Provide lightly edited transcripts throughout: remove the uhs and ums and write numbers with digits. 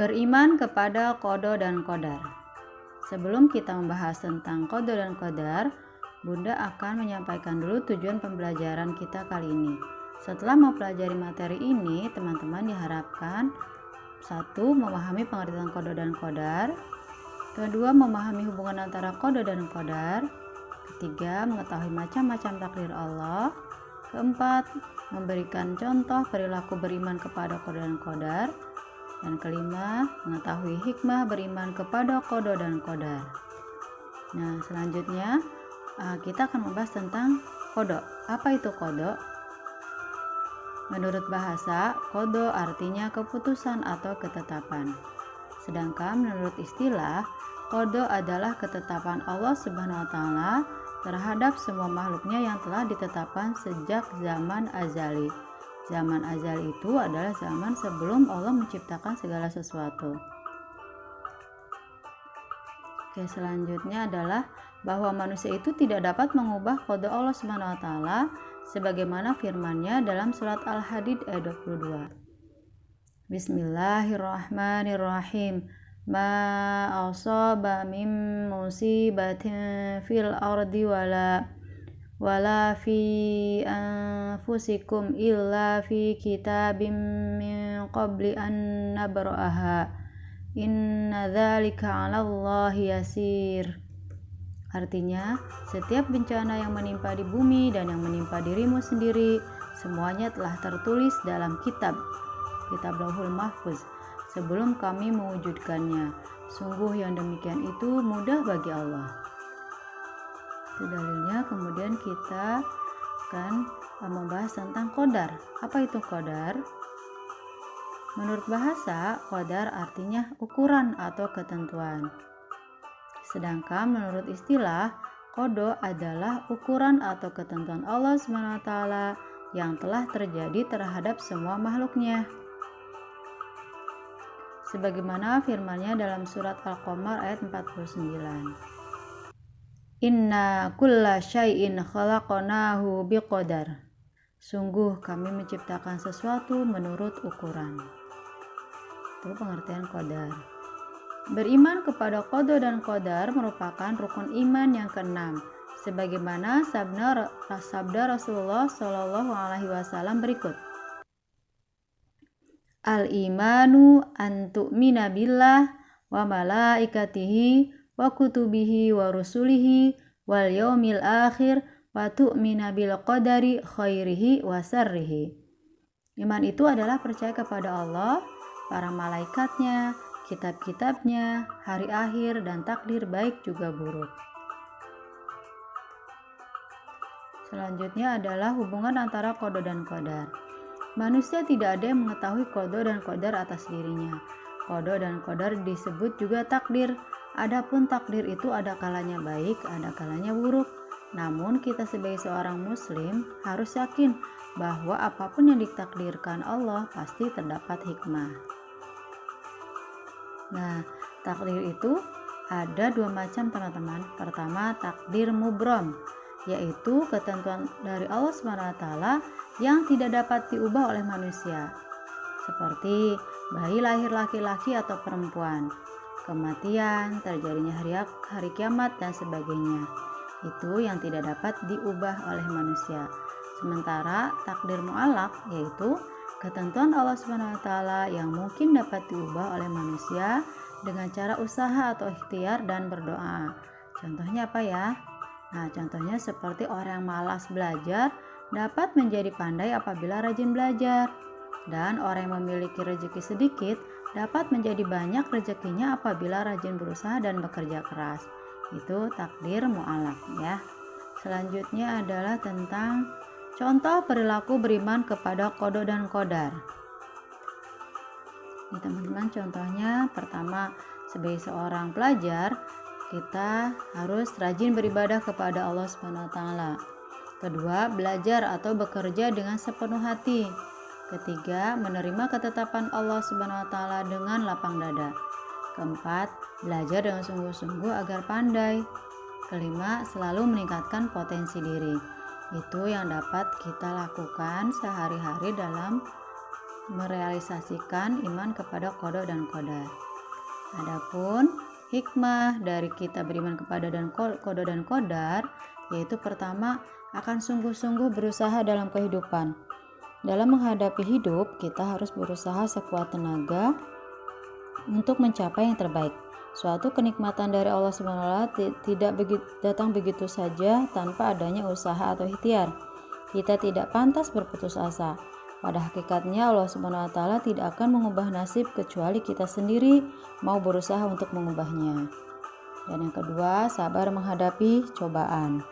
Beriman kepada qada dan qadar. Sebelum kita membahas tentang qada dan qadar, Bunda akan menyampaikan dulu tujuan pembelajaran kita kali ini. Setelah mempelajari materi ini, teman-teman diharapkan 1. Memahami pengertian qada dan qadar. 2. Memahami hubungan antara qada dan qadar. 3. Mengetahui macam-macam takdir Allah. 4. Memberikan contoh perilaku beriman kepada qada dan qadar. Dan 5. Mengetahui hikmah beriman kepada qada dan qadar. Nah, selanjutnya kita akan membahas tentang qada. Apa itu qada? Menurut bahasa, qada artinya keputusan atau ketetapan. Sedangkan menurut istilah, qada adalah ketetapan Allah Subhanahu wa taala terhadap semua makhluknya yang telah ditetapkan sejak zaman azali. Zaman azali itu adalah zaman sebelum Allah menciptakan segala sesuatu. Oke, selanjutnya adalah bahwa manusia itu tidak dapat mengubah qada Allah Subhanahu wa taala sebagaimana firman-Nya dalam surat Al-Hadid ayat 22. Bismillahirrahmanirrahim. Ma asaba min musibatin fil ardi wala fi anfusikum illa fi kitabim min qabli an nabra'aha inna dzalika 'alallahi yasir. Artinya, setiap bencana yang menimpa di bumi dan yang menimpa dirimu sendiri, semuanya telah tertulis dalam kitab Lauhul Mahfuz sebelum kami mewujudkannya. Sungguh yang demikian itu mudah bagi Allah. Itu dalilnya. Kemudian kita akan membahas tentang qadar. Apa itu qadar? Menurut bahasa, qadar artinya ukuran atau ketentuan. Sedangkan menurut istilah, qada adalah ukuran atau ketentuan Allah SWT yang telah terjadi terhadap semua makhluknya. Sebagaimana firman-Nya dalam surat Al-Qamar ayat 49. Inna kulla syai'in khalaqnahu biqadar. Sungguh kami menciptakan sesuatu menurut ukuran. Itu pengertian qadar. Beriman kepada qada dan qadar merupakan rukun iman yang keenam, sebagaimana sabda Rasulullah Shallallahu Alaihi Wasallam berikut. Al-imanu an tu'mina billah wa malaikatihi wa kutubihi wa rusulihi wal yaumil akhir wa tu'mina bil qadari khairihi wa sarrihi. Iman itu adalah percaya kepada Allah, para malaikatnya, kitab-kitabnya, hari akhir, dan takdir baik juga buruk. Selanjutnya adalah hubungan antara qada dan qadar. Manusia tidak ada yang mengetahui qada dan qadar atas dirinya. Qada dan qadar disebut juga takdir. Adapun takdir itu ada kalanya baik, ada kalanya buruk. Namun kita sebagai seorang muslim harus yakin bahwa apapun yang ditakdirkan Allah pasti terdapat hikmah. Nah, takdir itu ada dua macam, teman-teman. Pertama, takdir mubrom, yaitu ketentuan dari Allah SWT yang tidak dapat diubah oleh manusia. Seperti bayi lahir laki-laki atau perempuan, kematian, terjadinya hari kiamat, dan sebagainya. Itu yang tidak dapat diubah oleh manusia. Sementara takdir mu'alaq, yaitu ketentuan Allah SWT yang mungkin dapat diubah oleh manusia dengan cara usaha atau ikhtiar dan berdoa. Contohnya apa ya? Nah, contohnya seperti orang yang malas belajar dapat menjadi pandai apabila rajin belajar. Dan orang yang memiliki rezeki sedikit dapat menjadi banyak rezekinya apabila rajin berusaha dan bekerja keras. Itu takdir mu'alaq ya. Selanjutnya adalah tentang contoh perilaku beriman kepada qada dan qadar. Ini teman-teman contohnya, pertama sebagai seorang pelajar kita harus rajin beribadah kepada Allah Subhanahu wa taala. Kedua, belajar atau bekerja dengan sepenuh hati. Ketiga, menerima ketetapan Allah Subhanahu wa taala dengan lapang dada. Keempat, belajar dengan sungguh-sungguh agar pandai. Kelima, selalu meningkatkan potensi diri. Itu yang dapat kita lakukan sehari-hari dalam merealisasikan iman kepada qada dan qadar. Adapun hikmah dari kita beriman kepada qada dan qadar, yaitu pertama, akan sungguh-sungguh berusaha dalam kehidupan. Dalam menghadapi hidup, kita harus berusaha sekuat tenaga untuk mencapai yang terbaik. Suatu kenikmatan dari Allah SWT tidak datang begitu saja tanpa adanya usaha atau ikhtiar. Kita tidak pantas berputus asa. Pada hakikatnya Allah SWT tidak akan mengubah nasib kecuali kita sendiri mau berusaha untuk mengubahnya. Dan yang kedua, sabar menghadapi cobaan.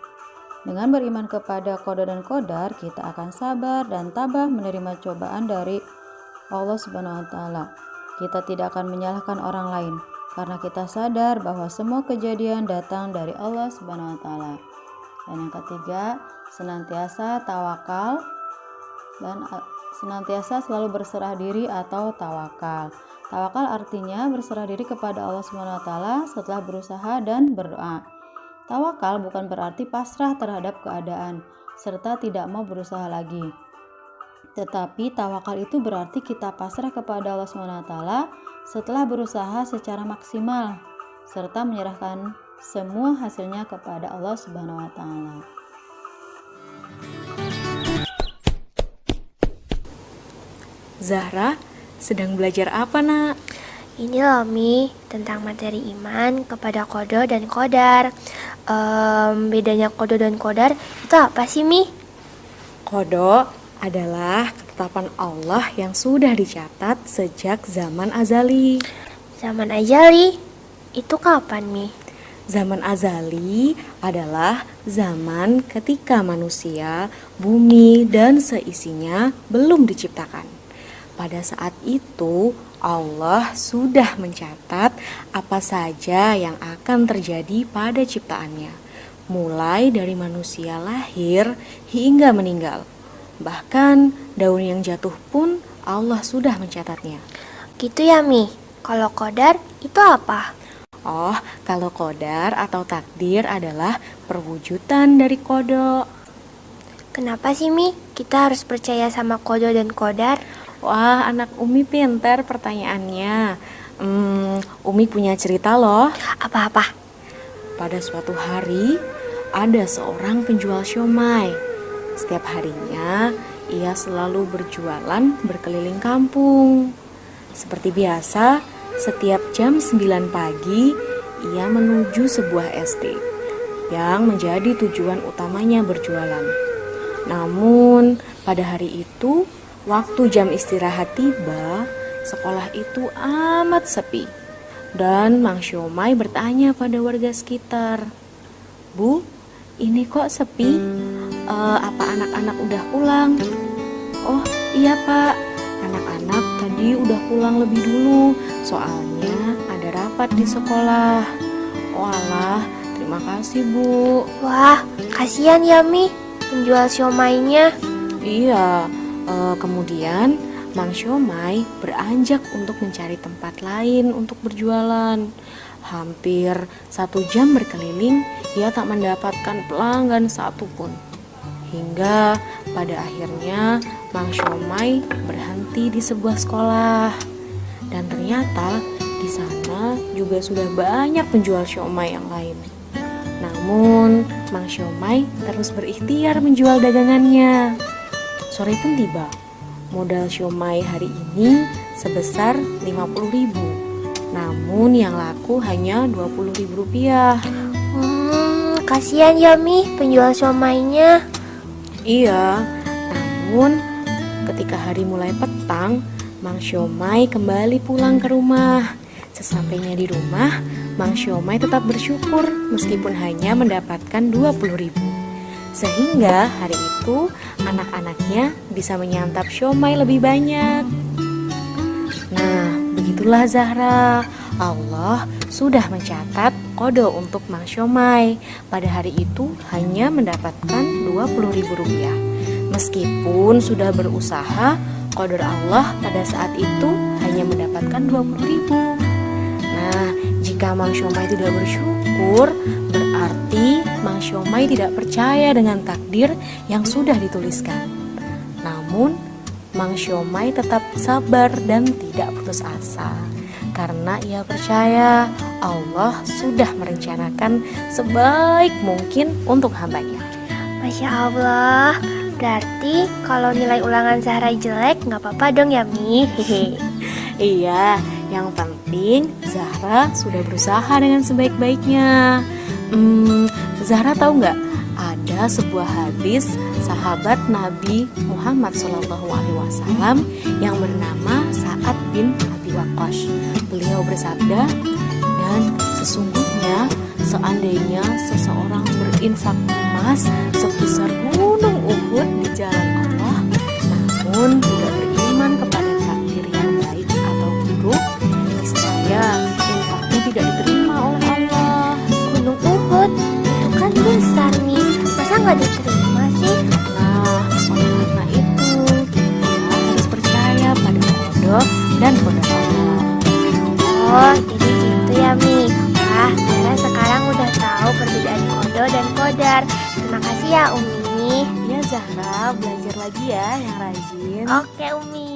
Dengan beriman kepada qada dan qadar, kita akan sabar dan tabah menerima cobaan dari Allah SWT. Kita tidak akan menyalahkan orang lain karena kita sadar bahwa semua kejadian datang dari Allah SWT. Dan yang ketiga, senantiasa tawakal dan senantiasa selalu berserah diri atau tawakal. Tawakal artinya berserah diri kepada Allah SWT setelah berusaha dan berdoa. Tawakal bukan berarti pasrah terhadap keadaan serta tidak mau berusaha lagi. Tetapi tawakal itu berarti kita pasrah kepada Allah SWT setelah berusaha secara maksimal serta menyerahkan semua hasilnya kepada Allah SWT. Zahra, sedang belajar apa, Nak? Ini loh Mi, tentang materi iman kepada qada dan qadar. Bedanya qada dan qadar itu apa sih Mi? Qada adalah ketetapan Allah yang sudah dicatat sejak zaman azali. Zaman ajali, itu kapan Mi? Zaman azali adalah zaman ketika manusia, bumi, dan seisinya belum diciptakan. Pada saat itu, Allah sudah mencatat apa saja yang akan terjadi pada ciptaannya, mulai dari manusia lahir hingga meninggal. Bahkan daun yang jatuh pun Allah sudah mencatatnya. Gitu ya Mi, kalau qadar itu apa? Oh, kalau qadar atau takdir adalah perwujudan dari qada. Kenapa sih Mi, kita harus percaya sama qada dan qadar? Wah, anak Umi pintar pertanyaannya. Umi punya cerita loh. Apa-apa? Pada suatu hari, ada seorang penjual siomay. Setiap harinya, ia selalu berjualan berkeliling kampung. Seperti biasa, setiap jam 9 pagi, ia menuju sebuah SD yang menjadi tujuan utamanya berjualan. Namun, pada hari itu, waktu jam istirahat tiba, sekolah itu amat sepi. Dan Mang Siomay bertanya pada warga sekitar, "Bu, ini kok sepi? Apa anak-anak udah pulang?" "Oh iya Pak, anak-anak tadi udah pulang lebih dulu, soalnya ada rapat di sekolah." "Walah, terima kasih Bu." Wah, kasihan ya Mi, penjual siomaynya. Iya. Kemudian Mang Siomay beranjak untuk mencari tempat lain untuk berjualan. Hampir 1 jam berkeliling, ia tak mendapatkan pelanggan satupun. Hingga pada akhirnya Mang Siomay berhenti di sebuah sekolah. Dan ternyata di sana juga sudah banyak penjual siomay yang lain. Namun Mang Siomay terus berikhtiar menjual dagangannya. Sore pun tiba. Modal siomay hari ini sebesar 50.000. Namun yang laku hanya 20.000 rupiah. Kasihan ya Mi, penjual siomaynya. Iya, namun ketika hari mulai petang, Mang Siomay kembali pulang ke rumah. Sesampainya di rumah, Mang Siomay tetap bersyukur meskipun hanya mendapatkan 20.000. Sehingga hari itu anak-anaknya bisa menyantap siomay lebih banyak. Nah, begitulah Zahra. Allah sudah mencatat qada untuk Mang Siomay. Pada hari itu hanya mendapatkan 20.000 rupiah. Meskipun sudah berusaha, qadar Allah pada saat itu hanya mendapatkan 20.000. Nah, jika Mang Siomay tidak bersyukur, berarti Mang Siomay tidak percaya dengan takdir yang sudah dituliskan. Namun, Mang Syomai tetap sabar dan tidak putus asa. Karena ia percaya Allah sudah merencanakan sebaik mungkin untuk hambanya. Masya Allah, berarti kalau nilai ulangan Zahra jelek nggak apa-apa dong ya Mi? Iya, yang penting Zahra sudah berusaha dengan sebaik-baiknya. Zahra tahu nggak? Ada sebuah hadis sahabat Nabi Muhammad SAW yang bernama Sa'ad bin Abi Waqqas. Beliau bersabda, dan sesungguhnya seandainya seseorang berinfak emas sebesar gunung Uhud di jalan Allah, namun tidak beriman kepada takdir yang baik atau buruk, niscaya infaknya tidak diterima oleh Allah. Gunung Uhud itu kan besar nih, masa nggak diterima sih? Nah, oleh karena itu kita harus percaya pada qada dan qadar Allah. Oh, jadi gitu ya Mi. Wah, Zahra sekarang udah tahu perbedaan qada dan qadar. Terima kasih ya Umi. Ya Zahra, belajar lagi ya yang rajin. Oke Umi.